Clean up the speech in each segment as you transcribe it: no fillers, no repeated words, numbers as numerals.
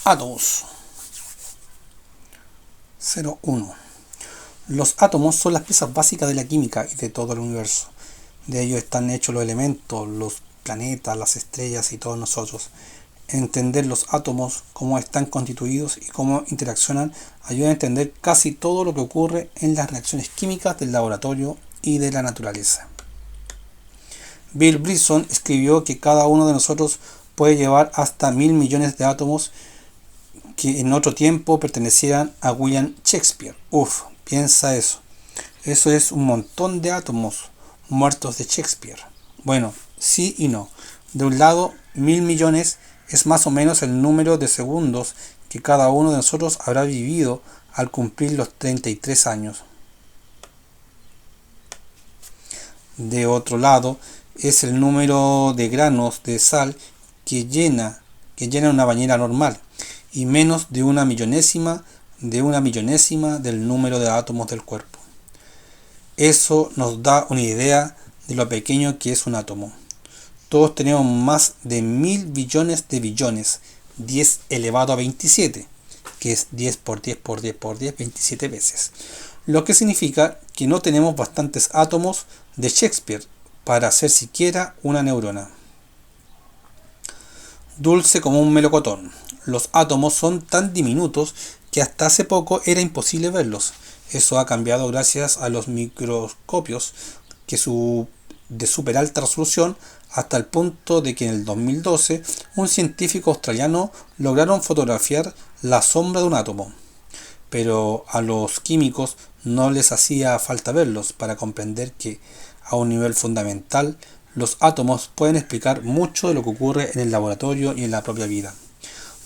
Átomos. 0,1. Los átomos son las piezas básicas de la química y de todo el universo. De ellos están hechos los elementos, los planetas, las estrellas y todos nosotros. Entender los átomos, cómo están constituidos y cómo interaccionan, ayuda a entender casi todo lo que ocurre en las reacciones químicas del laboratorio y de la naturaleza. Bill Bryson escribió que cada uno de nosotros puede llevar hasta 1.000 millones de átomos que en otro tiempo pertenecieran a William Shakespeare. Piensa eso. Eso es un montón de átomos muertos de Shakespeare. Bueno, sí y no. De un lado, 1.000 millones es más o menos el número de segundos que cada uno de nosotros habrá vivido al cumplir los 33 años. De otro lado, es el número de granos de sal que llena una bañera normal, y menos de una millonésima del número de átomos del cuerpo. Eso nos da una idea de lo pequeño que es un átomo. Todos tenemos más de 1.000 billones de billones, 10 elevado a 27, que es 10 por 10 por 10 por 10, 27 veces. Lo que significa que no tenemos bastantes átomos de Shakespeare para hacer siquiera una neurona. Dulce como un melocotón. Los átomos son tan diminutos que hasta hace poco era imposible verlos. Eso ha cambiado gracias a los microscopios de super alta resolución, hasta el punto de que en el 2012 un científico australiano lograron fotografiar la sombra de un átomo. Pero a los químicos no les hacía falta verlos para comprender que, a un nivel fundamental, los átomos pueden explicar mucho de lo que ocurre en el laboratorio y en la propia vida.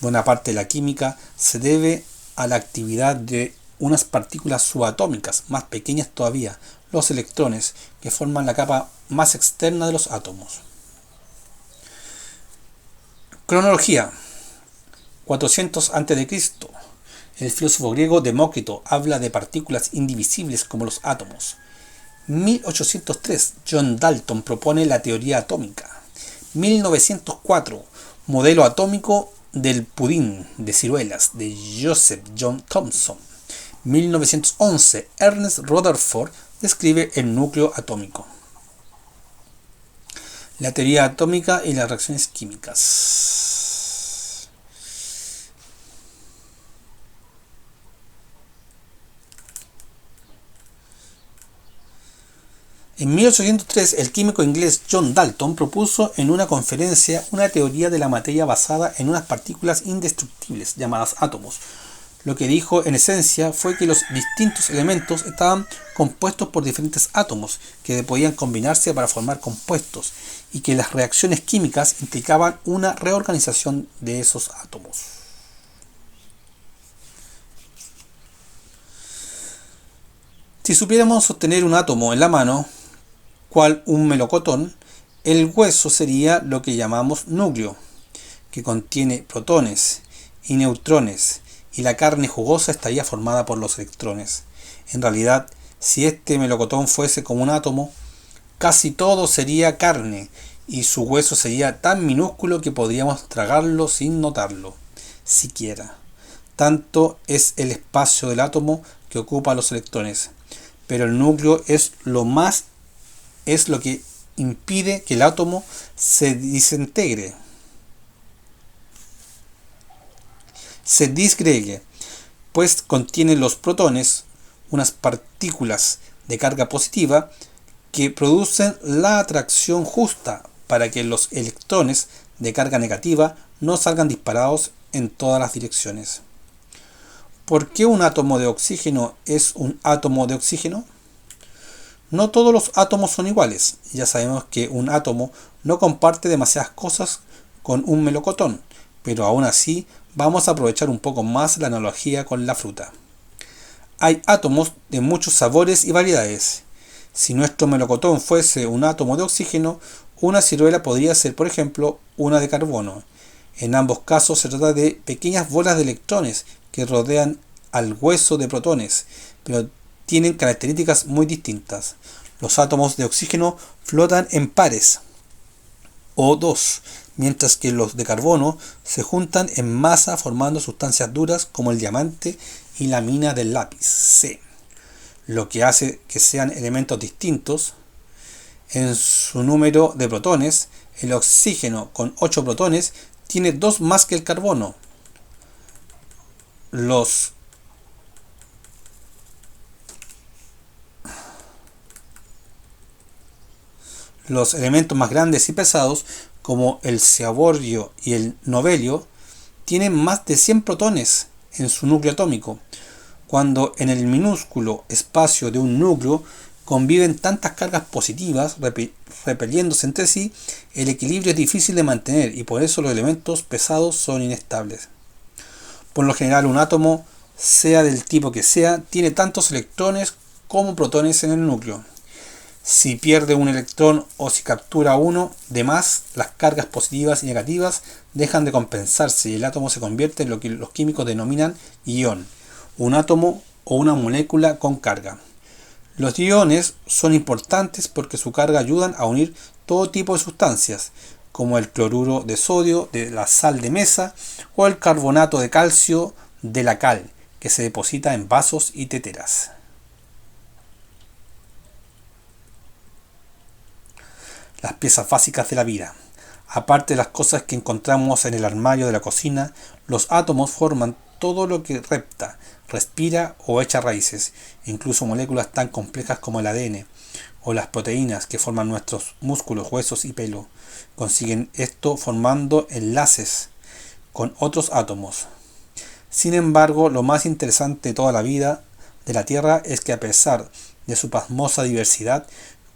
Buena parte de la química se debe a la actividad de unas partículas subatómicas más pequeñas todavía, los electrones, que forman la capa más externa de los átomos. Cronología. 400 a.C. El filósofo griego Demócrito habla de partículas indivisibles como los átomos. 1803. John Dalton propone la teoría atómica. 1904. Modelo atómico del pudín de ciruelas de Joseph John Thomson. 1911. Ernest Rutherford describe el núcleo atómico. La teoría atómica y las reacciones químicas. En 1803, el químico inglés John Dalton propuso en una conferencia una teoría de la materia basada en unas partículas indestructibles llamadas átomos. Lo que dijo en esencia fue que los distintos elementos estaban compuestos por diferentes átomos que podían combinarse para formar compuestos, y que las reacciones químicas implicaban una reorganización de esos átomos. Si supiéramos sostener un átomo en la mano, cual un melocotón, el hueso sería lo que llamamos núcleo, que contiene protones y neutrones, y la carne jugosa estaría formada por los electrones. En realidad, si este melocotón fuese como un átomo, casi todo sería carne, y su hueso sería tan minúsculo que podríamos tragarlo sin notarlo, siquiera. Tanto es el espacio del átomo que ocupa los electrones, pero el núcleo es lo que impide que el átomo se disgregue, pues contiene los protones, unas partículas de carga positiva que producen la atracción justa para que los electrones de carga negativa no salgan disparados en todas las direcciones. ¿Por qué un átomo de oxígeno es un átomo de oxígeno? No todos los átomos son iguales. Ya sabemos que un átomo no comparte demasiadas cosas con un melocotón, pero aún así vamos a aprovechar un poco más la analogía con la fruta. Hay átomos de muchos sabores y variedades. Si nuestro melocotón fuese un átomo de oxígeno, una ciruela podría ser, por ejemplo, una de carbono. En ambos casos se trata de pequeñas bolas de electrones que rodean al hueso de protones, pero tienen características muy distintas. Los átomos de oxígeno flotan en pares, O2, mientras que los de carbono se juntan en masa formando sustancias duras como el diamante y la mina del lápiz C, lo que hace que sean elementos distintos en su número de protones. El oxígeno, con 8 protones, tiene 2 más que el carbono. Los elementos más grandes y pesados, como el cianuro y el novelio, tienen más de 100 protones en su núcleo atómico. Cuando en el minúsculo espacio de un núcleo conviven tantas cargas positivas repeliéndose entre sí, el equilibrio es difícil de mantener y por eso los elementos pesados son inestables. Por lo general, un átomo, sea del tipo que sea, tiene tantos electrones como protones en el núcleo. Si pierde un electrón o si captura uno de más, las cargas positivas y negativas dejan de compensarse y el átomo se convierte en lo que los químicos denominan ion, un átomo o una molécula con carga. Los iones son importantes porque su carga ayudan a unir todo tipo de sustancias, como el cloruro de sodio de la sal de mesa o el carbonato de calcio de la cal, que se deposita en vasos y teteras. Las piezas básicas de la vida. Aparte de las cosas que encontramos en el armario de la cocina, los átomos forman todo lo que repta, respira o echa raíces, incluso moléculas tan complejas como el ADN o las proteínas que forman nuestros músculos, huesos y pelo. Consiguen esto formando enlaces con otros átomos. Sin embargo, lo más interesante de toda la vida de la Tierra es que, a pesar de su pasmosa diversidad,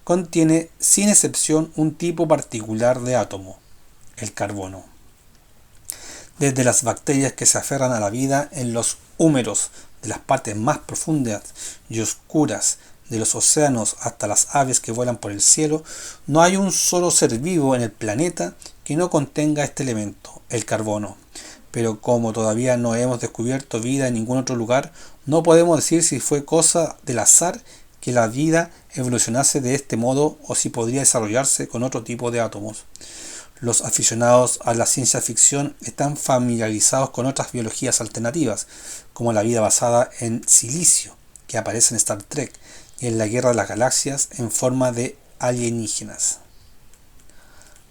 contiene sin excepción un tipo particular de átomo, el carbono. Desde las bacterias que se aferran a la vida en los húmeros de las partes más profundas y oscuras de los océanos hasta las aves que vuelan por el cielo, no hay un solo ser vivo en el planeta que no contenga este elemento, el carbono. Pero como todavía no hemos descubierto vida en ningún otro lugar, no podemos decir si fue cosa del azar que la vida evolucionase de este modo o si podría desarrollarse con otro tipo de átomos. Los aficionados a la ciencia ficción están familiarizados con otras biologías alternativas, como la vida basada en silicio, que aparece en Star Trek, y en la Guerra de las Galaxias en forma de alienígenas.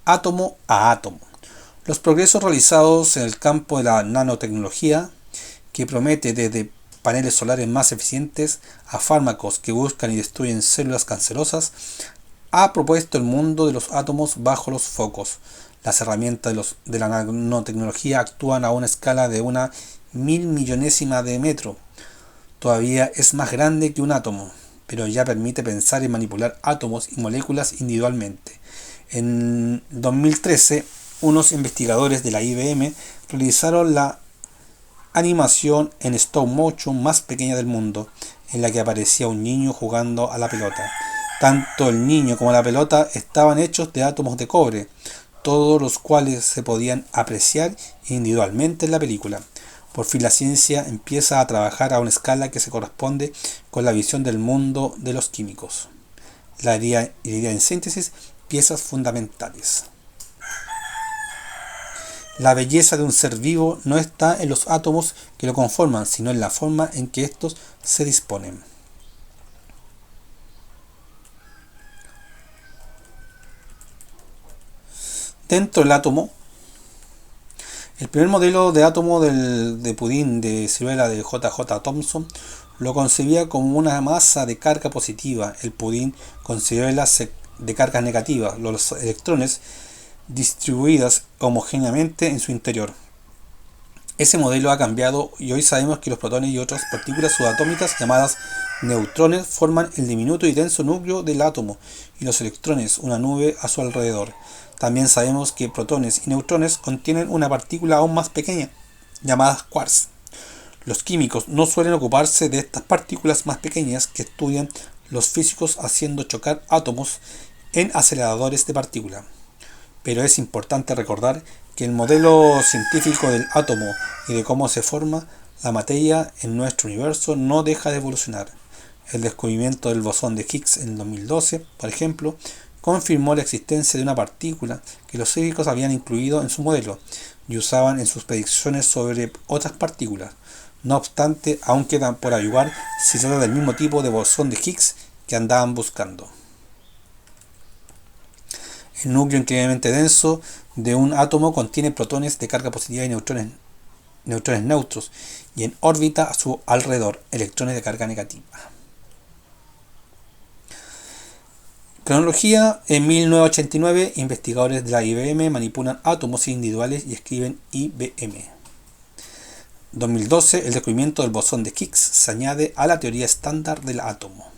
Átomo a átomo. Los progresos realizados en el campo de la nanotecnología, que promete desde paneles solares más eficientes a fármacos que buscan y destruyen células cancerosas, ha propuesto el mundo de los átomos bajo los focos. Las herramientas de la nanotecnología actúan a una escala de una 1000 millonésima de metro. Todavía es más grande que un átomo, pero ya permite pensar y manipular átomos y moléculas individualmente. En 2013, unos investigadores de la IBM realizaron la animación en stop motion más pequeña del mundo, en la que aparecía un niño jugando a la pelota. Tanto el niño como la pelota estaban hechos de átomos de cobre, todos los cuales se podían apreciar individualmente en la película. Por fin la ciencia empieza a trabajar a una escala que se corresponde con la visión del mundo de los químicos. La idea en síntesis, piezas fundamentales. La belleza de un ser vivo no está en los átomos que lo conforman, sino en la forma en que estos se disponen. Dentro del átomo, el primer modelo de átomo de pudín de ciruela de J.J. Thomson lo concebía como una masa de carga positiva, el pudín con ciruelas de cargas negativas, los electrones distribuidas homogéneamente en su interior. Ese modelo ha cambiado y hoy sabemos que los protones y otras partículas subatómicas llamadas neutrones forman el diminuto y denso núcleo del átomo y los electrones una nube a su alrededor. También sabemos que protones y neutrones contienen una partícula aún más pequeña, llamada quarks. Los químicos no suelen ocuparse de estas partículas más pequeñas que estudian los físicos haciendo chocar átomos en aceleradores de partículas. Pero es importante recordar que el modelo científico del átomo y de cómo se forma la materia en nuestro universo no deja de evolucionar. El descubrimiento del bosón de Higgs en 2012, por ejemplo, confirmó la existencia de una partícula que los físicos habían incluido en su modelo y usaban en sus predicciones sobre otras partículas. No obstante, aún quedan por averiguar si se trata del mismo tipo de bosón de Higgs que andaban buscando. El núcleo increíblemente denso de un átomo contiene protones de carga positiva y neutrones neutros, y en órbita a su alrededor electrones de carga negativa. Cronología: en 1989, investigadores de la IBM manipulan átomos individuales y escriben IBM. 2012, el descubrimiento del bosón de Higgs se añade a la teoría estándar del átomo.